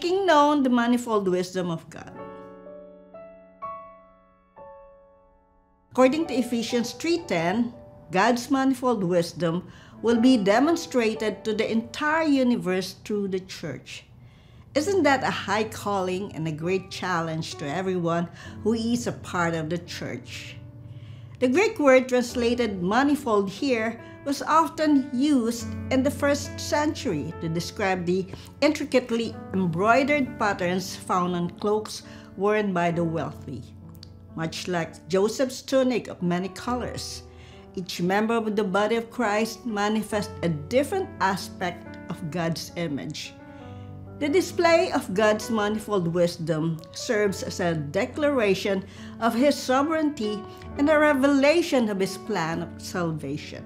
making known the manifold wisdom of God. According to Ephesians 3:10, God's manifold wisdom will be demonstrated to the entire universe through the church. Isn't that a high calling and a great challenge to everyone who is a part of the church? The Greek word translated manifold here was often used in the first century to describe the intricately embroidered patterns found on cloaks worn by the wealthy. Much like Joseph's tunic of many colors, each member of the body of Christ manifests a different aspect of God's image. The display of God's manifold wisdom serves as a declaration of His sovereignty and a revelation of His plan of salvation.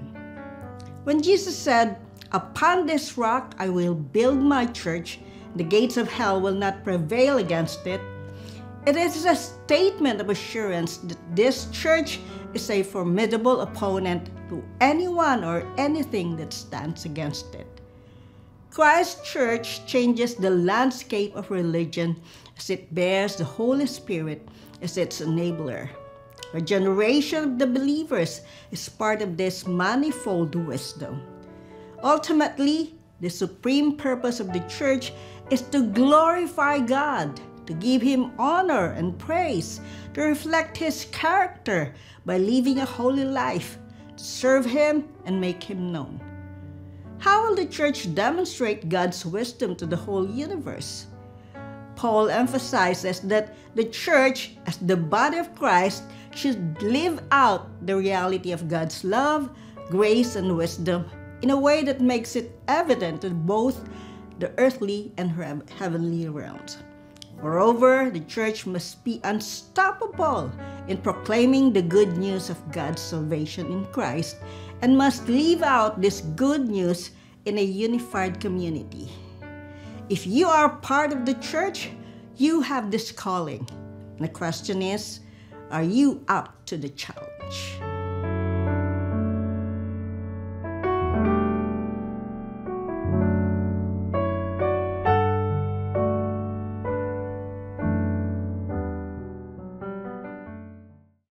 When Jesus said, "Upon this rock I will build my church, the gates of hell will not prevail against it," it is a statement of assurance that this church is a formidable opponent to anyone or anything that stands against it. Christ's church changes the landscape of religion as it bears the Holy Spirit as its enabler. Regeneration of the believers is part of this manifold wisdom. Ultimately, the supreme purpose of the church is to glorify God, to give Him honor and praise, to reflect His character by living a holy life, to serve Him and make Him known. How will the church demonstrate God's wisdom to the whole universe? Paul emphasizes that the church, as the body of Christ, should live out the reality of God's love, grace, and wisdom in a way that makes it evident to both the earthly and heavenly realms. Moreover, the church must be unstoppable in proclaiming the good news of God's salvation in Christ and must live out this good news in a unified community. If you are part of the church, you have this calling. And the question is, are you up to the challenge?